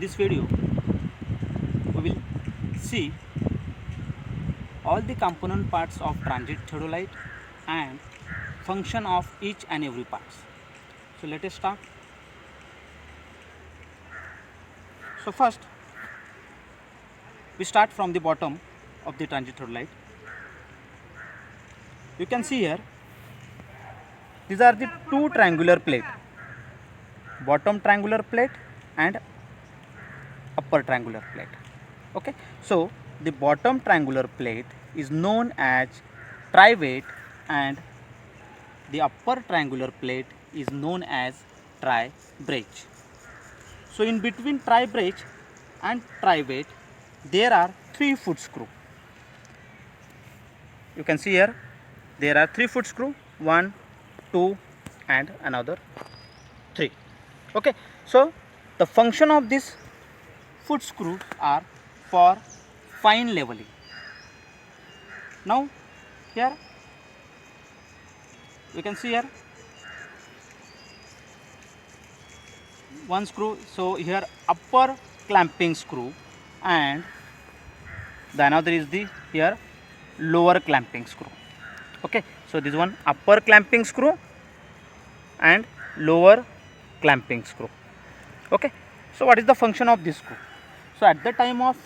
this video, we will see all the component parts of transit theodolite and function of each and every parts. So let us start. So first, we start from the bottom of the transit theodolite. You can see here, these are the two triangular plate, bottom triangular plate and upper triangular plate. Okay, so the bottom triangular plate is known as trivate and the upper triangular plate is known as tri-bridge. So in between tri-bridge and trivate there are 3 foot screw. You can see here there are 3 foot screw, 1, 2 and another 3. Okay, so the function of this foot screws are for fine leveling. Now here you can see here one screw, so here upper clamping screw and the another is the here lower clamping screw. Okay, so this one upper clamping screw and lower clamping screw. Okay, so what is the function of this screw? So at the time of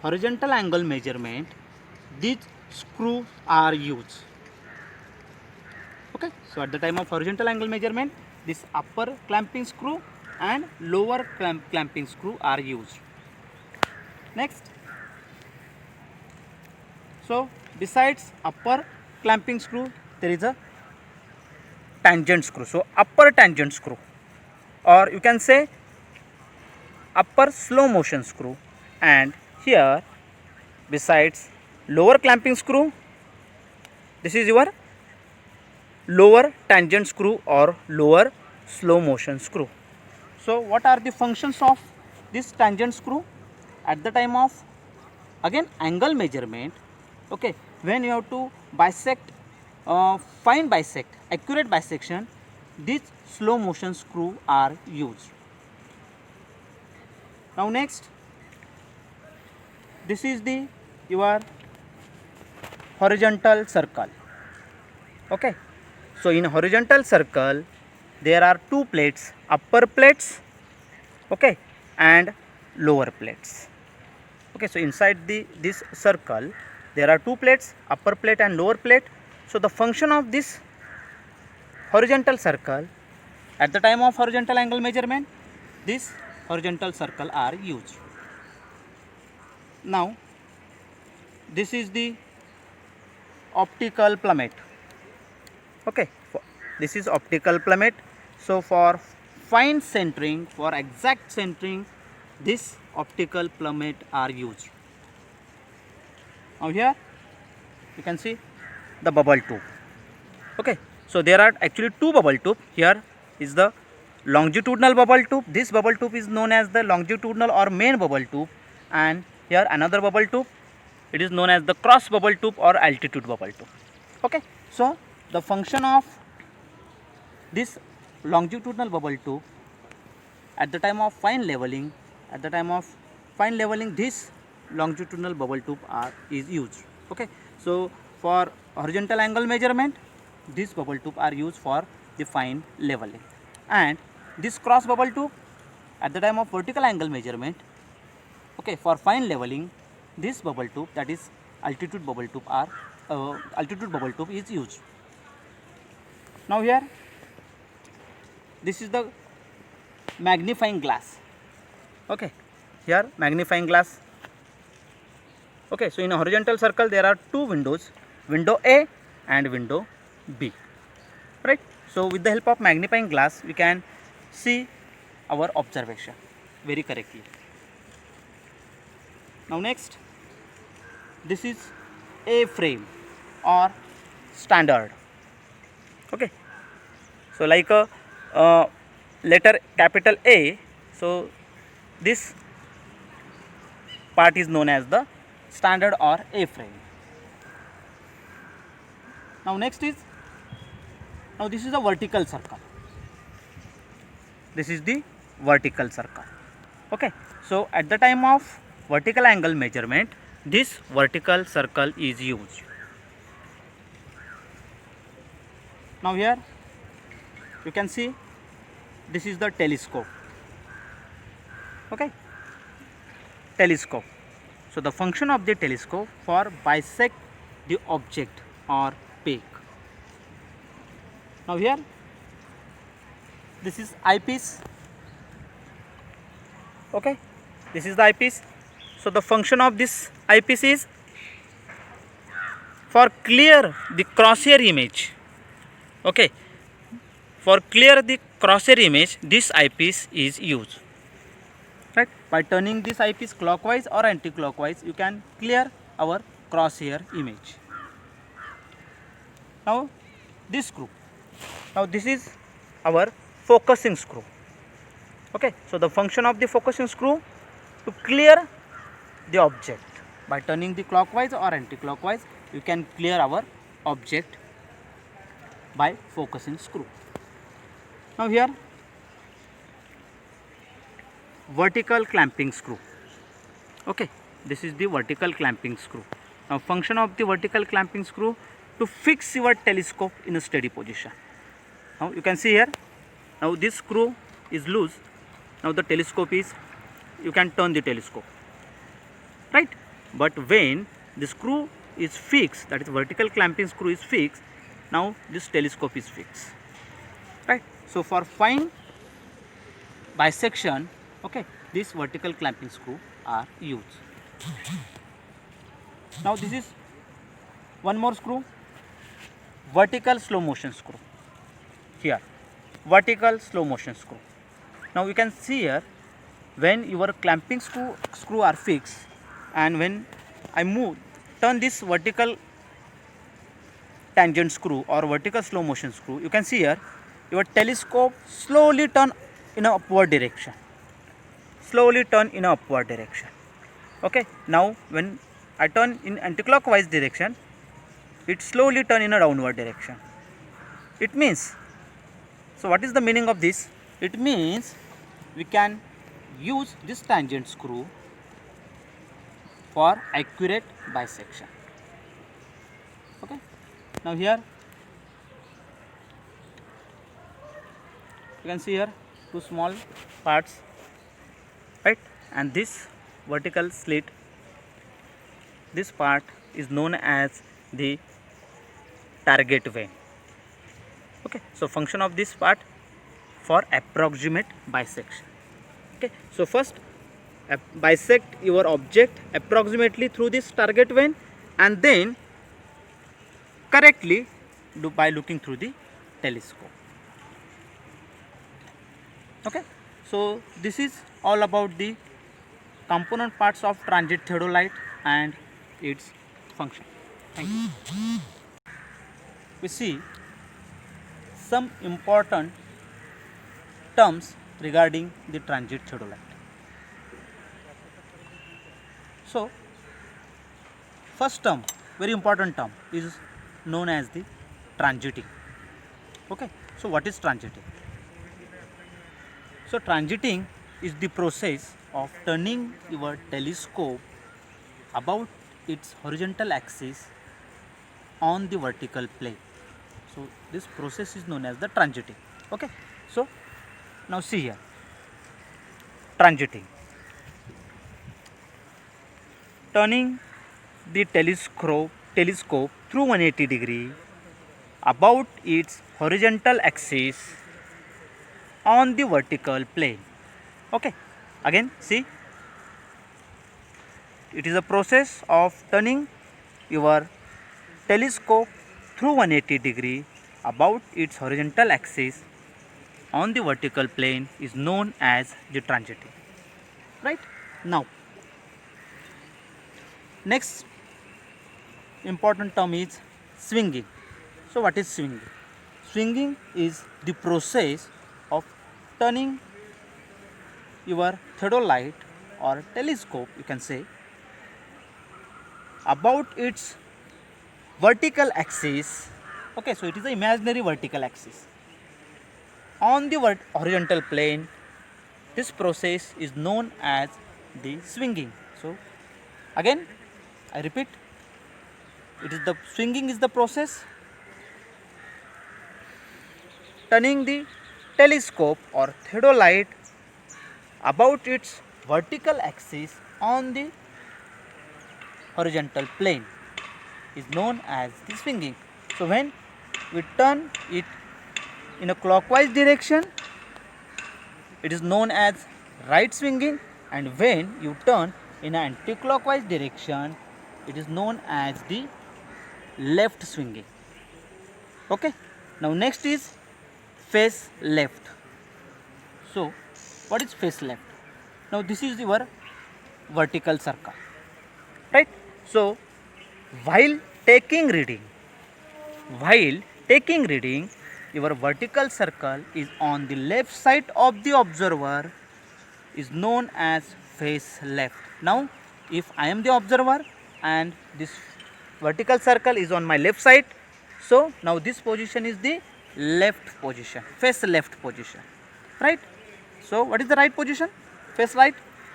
horizontal angle measurement, these screws are used. Okay, so at the time of horizontal angle measurement, this upper clamping screw and lower clamping screw are used. Next, so besides upper clamping screw, there is a tangent screw. So upper tangent screw, or you can say upper slow motion screw, and here besides lower clamping screw, this is your lower tangent screw or lower slow motion screw. So what are the functions of this tangent screw? At the time of again angle measurement, okay, when you have to bisect, fine bisect, accurate bisection, these slow motion screw are used. Now next, this is the your horizontal circle. Okay, so in horizontal circle there are 2 plates, upper plates, okay, and lower plates. Okay, so inside this circle there are 2 plates, upper plate and lower plate. So the function of this horizontal circle, at the time of horizontal angle measurement, this horizontal circle are used. Now this is the optical plummet. Okay, this is optical plummet. So for fine centering, for exact centering, this optical plummet are used. Now here you can see the bubble tube. Okay, so there are actually 2 bubble tube. Here is the longitudinal bubble tube. This bubble tube is known as the longitudinal or main bubble tube, and here another bubble tube, it is known as the cross bubble tube or altitude bubble tube. Okay, so the function of this longitudinal bubble tube at the time of fine leveling, this longitudinal bubble tube is used. Okay, so for horizontal angle measurement, this bubble tube are used for the fine leveling, and this cross bubble tube at the time of vertical angle measurement, okay, for fine leveling, this bubble tube, that is altitude bubble tube is used. Now here this is the magnifying glass. Okay, here magnifying glass. Okay, so in a horizontal circle there are 2 windows, window A and window B, right? So with the help of magnifying glass we can see our observation very correctly. Now next, this is A frame or standard. Okay, so like a letter capital A, so this part is known as the standard or A frame. Now next is, now this is a vertical circle. This is the vertical circle. Okay, so at the time of vertical angle measurement, this vertical circle is used. Now here you can see this is the telescope. Okay, telescope. So the function of the telescope for bisect the object or peak. Now here this is eyepiece. Okay, this is the eyepiece. So the function of this eyepiece is for clear the crosshair image. Okay, for clear the crosshair image, this eyepiece is used. Right, by turning this eyepiece clockwise or anti-clockwise, you can clear our crosshair image. Now this screw. Now this is our focusing screw. Okay, so the function of the focusing screw to clear the object. By turning the clockwise or anti-clockwise, you can clear our object by focusing screw. Now here vertical clamping screw. Okay, this is the vertical clamping screw. Now function of the vertical clamping screw to fix your telescope in a steady position. Now you can see here, now this screw is loose. Now the telescope is, you can turn the telescope, right? But when the screw is fixed, that is vertical clamping screw is fixed, now this telescope is fixed, right? So for fine bisection, okay, this vertical clamping screw are used. Now this is one more screw, vertical slow motion screw. Here vertical slow motion screw. Now you can see here, when your clamping screw are fixed, and when I turn this vertical tangent screw or vertical slow motion screw, you can see here your telescope slowly turn in a upward direction. Slowly turn in a upward direction. Okay, now when I turn in anti-clockwise direction, it slowly turn in a downward direction. It means, so what is the meaning of this? It means we can use this tangent screw for accurate bisection. Okay, now here you can see here two small parts, right? And this vertical slit, this part is known as the target vein. Okay, so function of this part for approximate bisection. Okay, so first bisect your object approximately through this target vein, and then correctly do by looking through the telescope. Okay, so this is all about the component parts of transit theodolite and its function. Thank you. We see some important terms regarding the transit theodolite. So first term, very important term, is known as the transiting. Okay, so what is transiting? So transiting is the process of turning your telescope about its horizontal axis on the vertical plane. So this process is known as the transiting. Okay, so now see here, transiting, turning the telescope through 180 degree about its horizontal axis on the vertical plane. Okay, again see, it is a process of turning your telescope through 180 degree about its horizontal axis on the vertical plane is known as the transiting. Right, now next important term is swinging. So what is swinging? Swinging is the process of turning your theodolite or telescope, you can say, about its vertical axis. Okay, so it is the imaginary vertical axis on the horizontal plane this process is known as the swinging. So again I repeat, it is the swinging is the process turning the telescope or theodolite about its vertical axis on the horizontal plane is known as the swinging. So when we turn it in a clockwise direction, it is known as right swinging, and when you turn in an anti-clockwise direction, it is known as the left swinging. Okay. Now next is face left. So what is face left? Now this is your vertical circle, right? So while taking reading, your vertical circle is on the left side of the observer is known as face left. Now if I am the observer and this vertical circle is on my left side, so now this position is the left position, face left position, right? So what is the right position? Face right.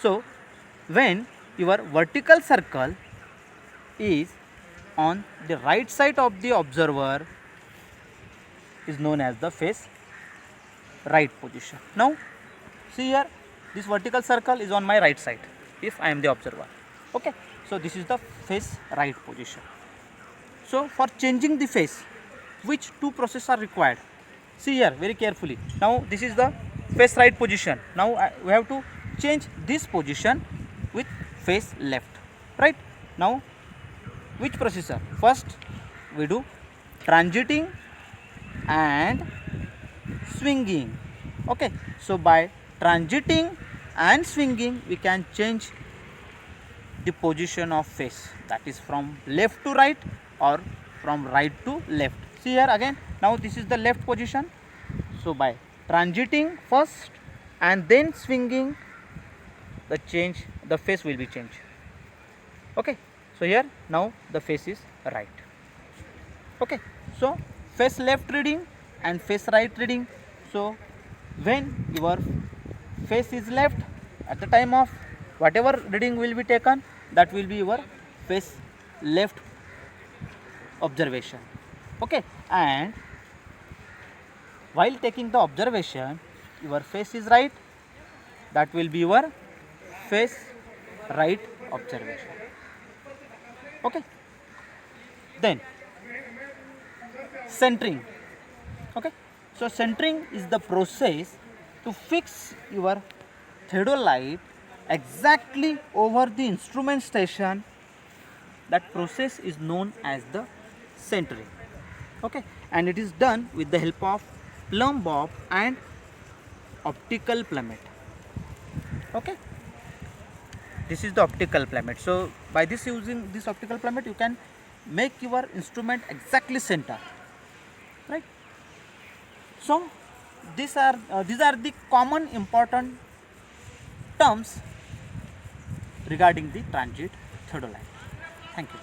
So when your vertical circle is on the right side of the observer is known as the face right position. Now see here, this vertical circle is on my right side if I am the observer. Okay, so this is the face right position. So for changing the face, which two processes are required? See here very carefully. Now this is the face right position. Now we have to change this position with face left, right? Now which processor? First we do transiting and swinging. Okay, so by transiting and swinging we can change the position of face, that is from left to right or from right to left. See here again, now this is the left position. So by transiting first and then swinging, the face will be changed. Okay, so here now the face is right. Okay, so face left reading and face right reading. So when your face is left, at the time of whatever reading will be taken, that will be your face left observation. Okay, and while taking the observation, your face is right, that will be your face right observation. Okay, then centering. Okay, so centering is the process to fix your theodolite exactly over the instrument station. That process is known as the centering. Okay, and it is done with the help of plumb bob and optical plummet. Okay, this is the optical plummet. So by this, using this optical plummet, you can make your instrument exactly center, right? So these are the common important terms regarding the transit theodolite. Thank you.